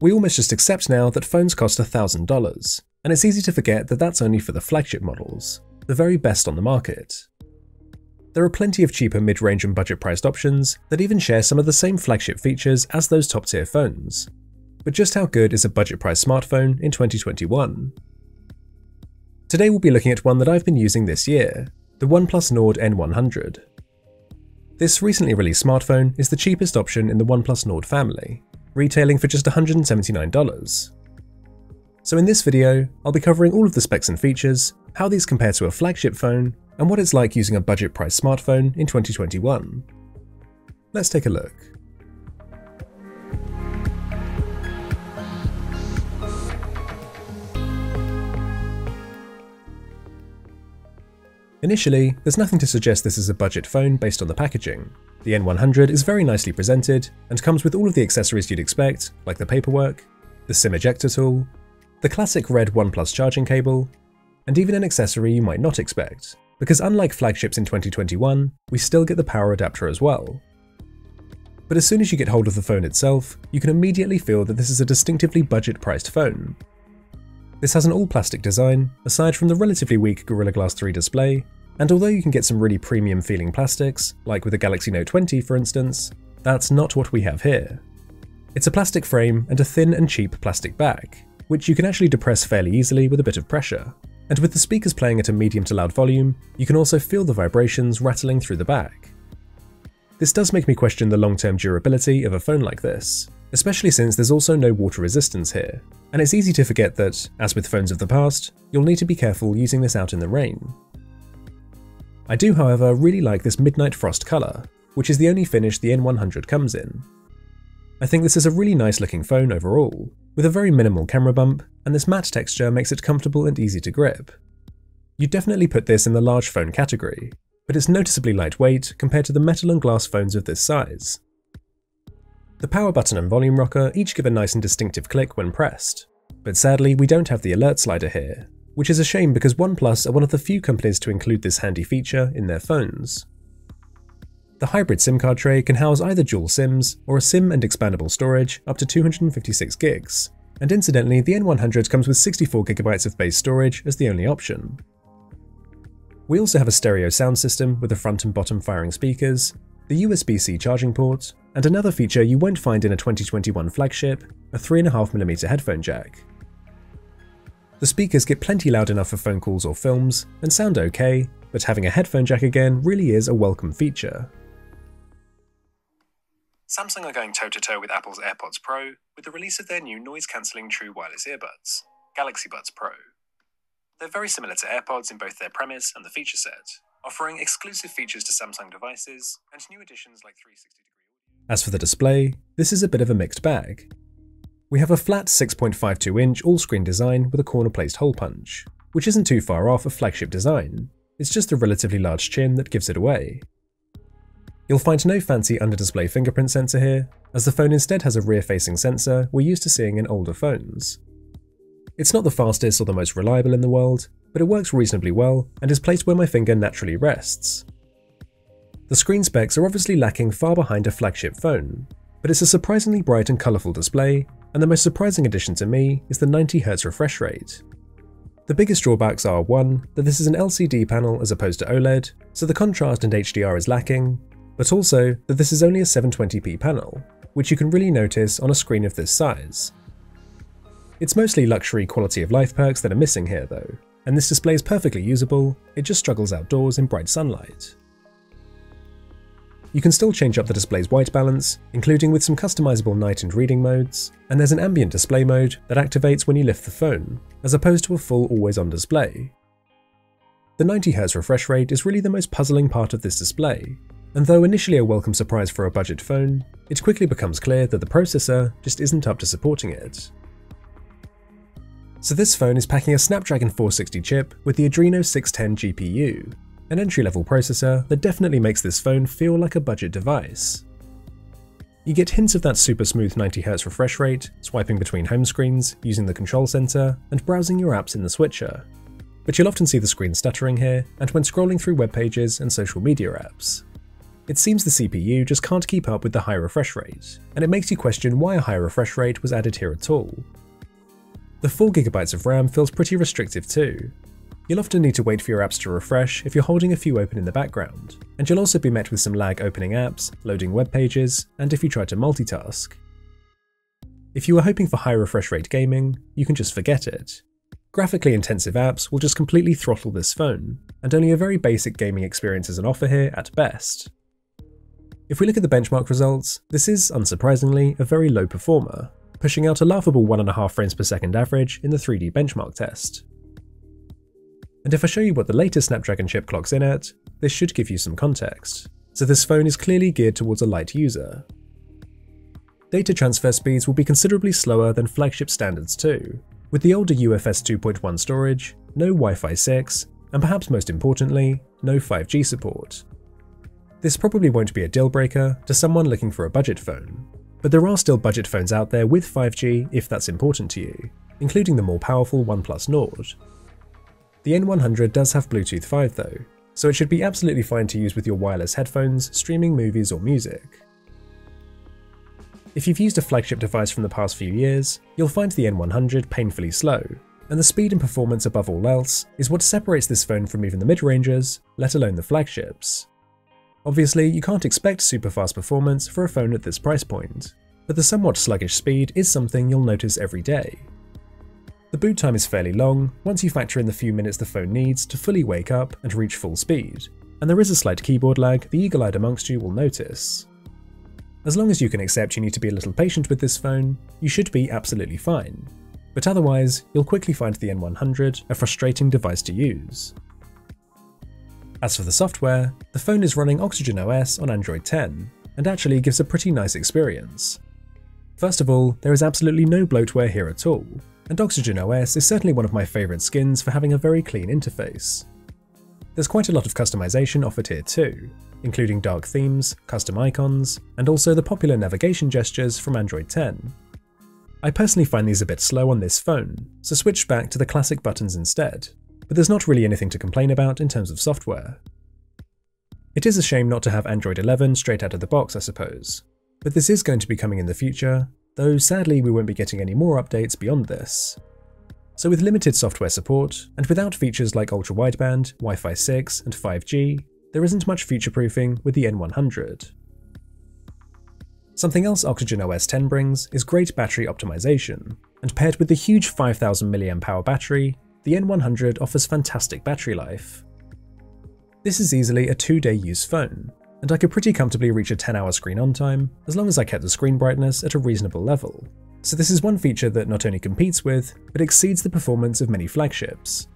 We almost just accept now that phones cost $1,000, and it's easy to forget that that's only for the flagship models, the very best on the market. There are plenty of cheaper mid-range and budget-priced options that even share some of the same flagship features as those top-tier phones. But just how good is a budget-priced smartphone in 2021? Today we'll be looking at one that I've been using this year, the OnePlus Nord N100. This recently released smartphone is the cheapest option in the OnePlus Nord family, retailing for just $179. So in this video, I'll be covering all of the specs and features, how these compare to a flagship phone, and what it's like using a budget-priced smartphone in 2021. Let's take a look. Initially, there's nothing to suggest this is a budget phone based on the packaging. The N100 is very nicely presented and comes with all of the accessories you'd expect, like the paperwork, the SIM ejector tool, the classic red OnePlus charging cable, and even an accessory you might not expect, because unlike flagships in 2021, we still get the power adapter as well. But as soon as you get hold of the phone itself, you can immediately feel that this is a distinctively budget-priced phone. This has an all-plastic design, aside from the relatively weak Gorilla Glass 3 display, and although you can get some really premium-feeling plastics, like with the Galaxy Note 20 for instance, that's not what we have here. It's a plastic frame and a thin and cheap plastic back, which you can actually depress fairly easily with a bit of pressure. And with the speakers playing at a medium to loud volume, you can also feel the vibrations rattling through the back. This does make me question the long-term durability of a phone like this, especially since there's also no water resistance here, and it's easy to forget that, as with phones of the past, you'll need to be careful using this out in the rain. I do, however, really like this Midnight Frost colour, which is the only finish the N100 comes in. I think this is a really nice looking phone overall, with a very minimal camera bump, and this matte texture makes it comfortable and easy to grip. You'd definitely put this in the large phone category, but it's noticeably lightweight compared to the metal and glass phones of this size. The power button and volume rocker each give a nice and distinctive click when pressed, but sadly we don't have the alert slider here, which is a shame because OnePlus are one of the few companies to include this handy feature in their phones. The hybrid SIM card tray can house either dual SIMs or a SIM and expandable storage up to 256 gigs, and incidentally the N100 comes with 64GB of base storage as the only option. We also have a stereo sound system with the front and bottom firing speakers, the USB-C charging port, and another feature you won't find in a 2021 flagship, a 3.5mm headphone jack. The speakers get plenty loud enough for phone calls or films, and sound okay, but having a headphone jack again really is a welcome feature. Samsung are going toe-to-toe with Apple's AirPods Pro with the release of their new noise-cancelling true wireless earbuds, Galaxy Buds Pro. They're very similar to AirPods in both their premise and the feature set, offering exclusive features to Samsung devices and new additions like 360-degree. As for the display, this is a bit of a mixed bag. We have a flat 6.52-inch all-screen design with a corner-placed hole punch, which isn't too far off a flagship design. It's just a relatively large chin that gives it away. You'll find no fancy under-display fingerprint sensor here, as the phone instead has a rear-facing sensor we're used to seeing in older phones. It's not the fastest or the most reliable in the world, but it works reasonably well and is placed where my finger naturally rests. The screen specs are obviously lacking far behind a flagship phone, but it's a surprisingly bright and colourful display, and the most surprising addition to me is the 90Hz refresh rate. The biggest drawbacks are 1, that this is an LCD panel as opposed to OLED, so the contrast and HDR is lacking, but also that this is only a 720p panel, which you can really notice on a screen of this size. It's mostly luxury quality of life perks that are missing here though, and this display is perfectly usable, it just struggles outdoors in bright sunlight. You can still change up the display's white balance, including with some customizable night and reading modes, and there's an ambient display mode that activates when you lift the phone, as opposed to a full always-on display. The 90Hz refresh rate is really the most puzzling part of this display, and though initially a welcome surprise for a budget phone, it quickly becomes clear that the processor just isn't up to supporting it. So this phone is packing a Snapdragon 460 chip with the Adreno 610 GPU, an entry-level processor that definitely makes this phone feel like a budget device. You get hints of that super smooth 90Hz refresh rate, swiping between home screens, using the control center, and browsing your apps in the switcher. But you'll often see the screen stuttering here, and when scrolling through web pages and social media apps. It seems the CPU just can't keep up with the high refresh rate, and it makes you question why a high refresh rate was added here at all. The 4GB of RAM feels pretty restrictive too. You'll often need to wait for your apps to refresh if you're holding a few open in the background, and you'll also be met with some lag opening apps, loading web pages, and if you try to multitask. If you were hoping for high refresh rate gaming, you can just forget it. Graphically intensive apps will just completely throttle this phone, and only a very basic gaming experience is on offer here at best. If we look at the benchmark results, this is, unsurprisingly, a very low performer, pushing out a laughable 1.5 frames per second average in the 3D benchmark test. And if I show you what the latest Snapdragon chip clocks in at, this should give you some context. So this phone is clearly geared towards a light user. Data transfer speeds will be considerably slower than flagship standards too, with the older UFS 2.1 storage, no Wi-Fi 6, and perhaps most importantly, no 5G support. This probably won't be a deal breaker to someone looking for a budget phone, but there are still budget phones out there with 5G if that's important to you, including the more powerful OnePlus Nord. The N100 does have Bluetooth 5 though, so it should be absolutely fine to use with your wireless headphones, streaming movies or music. If you've used a flagship device from the past few years, you'll find the N100 painfully slow, and the speed and performance above all else is what separates this phone from even the mid-rangers, let alone the flagships. Obviously, you can't expect super fast performance for a phone at this price point, but the somewhat sluggish speed is something you'll notice every day. The boot time is fairly long once you factor in the few minutes the phone needs to fully wake up and reach full speed, and there is a slight keyboard lag the eagle-eyed amongst you will notice. As long as you can accept you need to be a little patient with this phone, you should be absolutely fine, but otherwise you'll quickly find the N100 a frustrating device to use. As for the software, the phone is running Oxygen OS on Android 10, and actually gives a pretty nice experience. First of all, there is absolutely no bloatware here at all, and Oxygen OS is certainly one of my favourite skins for having a very clean interface. There's quite a lot of customization offered here too, including dark themes, custom icons, and also the popular navigation gestures from Android 10. I personally find these a bit slow on this phone, so switched back to the classic buttons instead, but there's not really anything to complain about in terms of software. It is a shame not to have Android 11 straight out of the box, I suppose, but this is going to be coming in the future, though sadly we won't be getting any more updates beyond this. So with limited software support, and without features like ultra-wideband, Wi-Fi 6 and 5G, there isn't much future-proofing with the N100. Something else Oxygen OS 10 brings is great battery optimization, and paired with the huge 5000 mAh battery, the N100 offers fantastic battery life. This is easily a 2-day use phone, and I could pretty comfortably reach a 10-hour screen on time as long as I kept the screen brightness at a reasonable level. So this is one feature that not only competes with, but exceeds the performance of many flagships.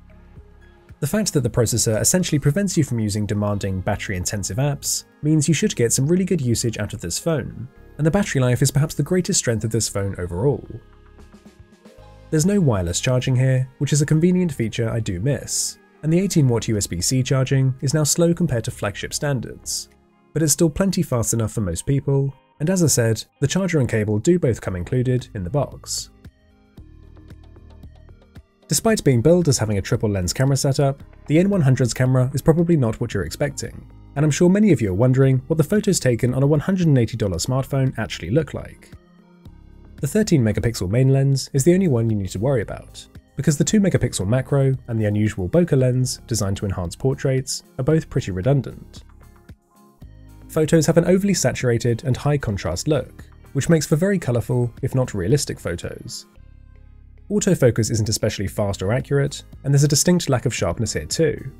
The fact that the processor essentially prevents you from using demanding battery-intensive apps means you should get some really good usage out of this phone, and the battery life is perhaps the greatest strength of this phone overall. There's no wireless charging here, which is a convenient feature I do miss, and the 18W USB-C charging is now slow compared to flagship standards, but it's still plenty fast enough for most people, and as I said, the charger and cable do both come included in the box. Despite being billed as having a triple lens camera setup, the N100's camera is probably not what you're expecting, and I'm sure many of you are wondering what the photos taken on a $180 smartphone actually look like. The 13-megapixel main lens is the only one you need to worry about, because the 2-megapixel macro and the unusual bokeh lens, designed to enhance portraits, are both pretty redundant. Photos have an overly saturated and high contrast look, which makes for very colourful, if not realistic photos. Autofocus isn't especially fast or accurate, and there's a distinct lack of sharpness here too.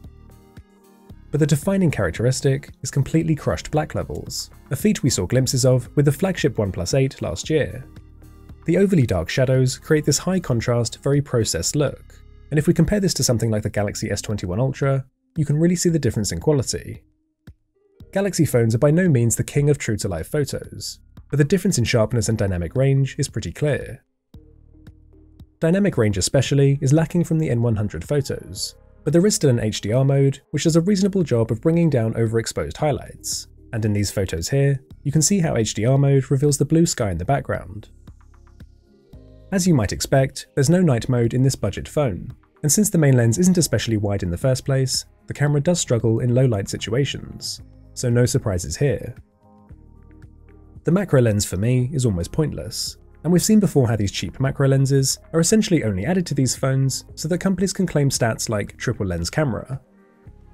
But the defining characteristic is completely crushed black levels, a feat we saw glimpses of with the flagship OnePlus 8 last year. The overly dark shadows create this high contrast, very processed look, and if we compare this to something like the Galaxy S21 Ultra, you can really see the difference in quality. Galaxy phones are by no means the king of true-to-life photos, but the difference in sharpness and dynamic range is pretty clear. Dynamic range especially is lacking from the N100 photos, but there is still an HDR mode which does a reasonable job of bringing down overexposed highlights, and in these photos here, you can see how HDR mode reveals the blue sky in the background. As you might expect, there's no night mode in this budget phone, and since the main lens isn't especially wide in the first place, the camera does struggle in low light situations. so no surprises here. The macro lens for me is almost pointless, and we've seen before how these cheap macro lenses are essentially only added to these phones so that companies can claim stats like triple lens camera.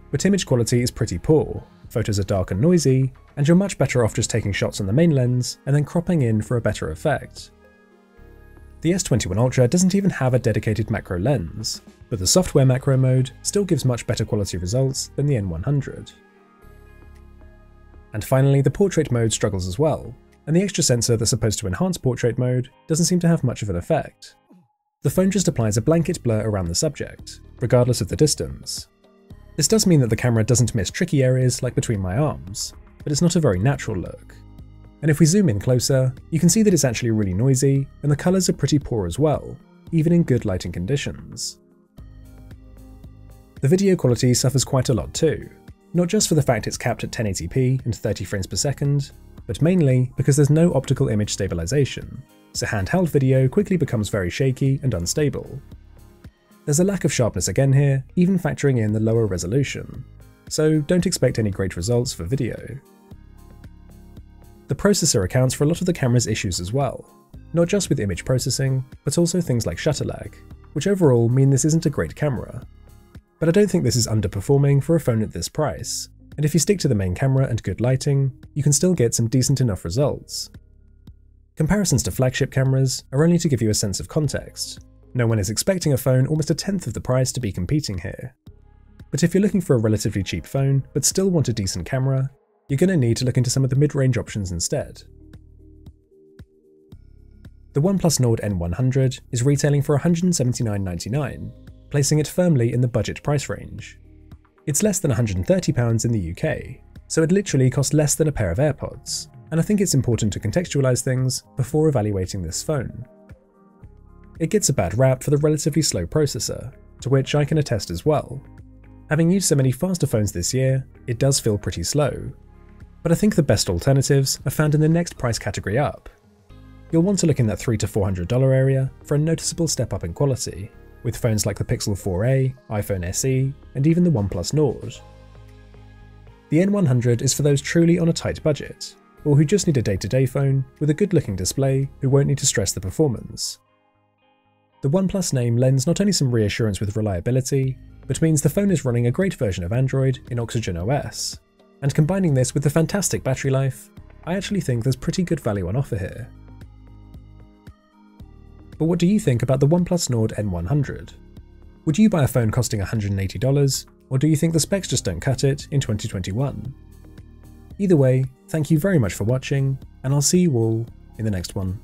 But image quality is pretty poor, photos are dark and noisy, and you're much better off just taking shots on the main lens and then cropping in for a better effect. The S21 Ultra doesn't even have a dedicated macro lens, but the software macro mode still gives much better quality results than the N100. And finally, the portrait mode struggles as well, and the extra sensor that's supposed to enhance portrait mode doesn't seem to have much of an effect. The phone just applies a blanket blur around the subject, regardless of the distance. This does mean that the camera doesn't miss tricky areas like between my arms, but it's not a very natural look. And if we zoom in closer, you can see that it's actually really noisy, and the colours are pretty poor as well, even in good lighting conditions. The video quality suffers quite a lot too, not just for the fact it's capped at 1080p and 30 frames per second, but mainly because there's no optical image stabilization, so handheld video quickly becomes very shaky and unstable. There's a lack of sharpness again here, even factoring in the lower resolution, so don't expect any great results for video. The processor accounts for a lot of the camera's issues as well, not just with image processing, but also things like shutter lag, which overall mean this isn't a great camera. But I don't think this is underperforming for a phone at this price, and if you stick to the main camera and good lighting, you can still get some decent enough results. Comparisons to flagship cameras are only to give you a sense of context. No one is expecting a phone almost a tenth of the price to be competing here. But if you're looking for a relatively cheap phone, but still want a decent camera, you're going to need to look into some of the mid-range options instead. The OnePlus Nord N100 is retailing for $179.99, placing it firmly in the budget price range. It's less than £130 in the UK, so it literally costs less than a pair of AirPods, and I think it's important to contextualize things before evaluating this phone. It gets a bad rap for the relatively slow processor, to which I can attest as well. Having used so many faster phones this year, it does feel pretty slow. But I think the best alternatives are found in the next price category up. You'll want to look in that $300 to $400 area for a noticeable step up in quality, with phones like the Pixel 4a, iPhone SE, and even the OnePlus Nord. The N100 is for those truly on a tight budget, or who just need a day-to-day phone with a good-looking display who won't need to stress the performance. The OnePlus name lends not only some reassurance with reliability, but means the phone is running a great version of Android in Oxygen OS, and combining this with the fantastic battery life, I actually think there's pretty good value on offer here. But what do you think about the OnePlus Nord N100? Would you buy a phone costing $180, or do you think the specs just don't cut it in 2021? Either way, thank you very much for watching, and I'll see you all in the next one.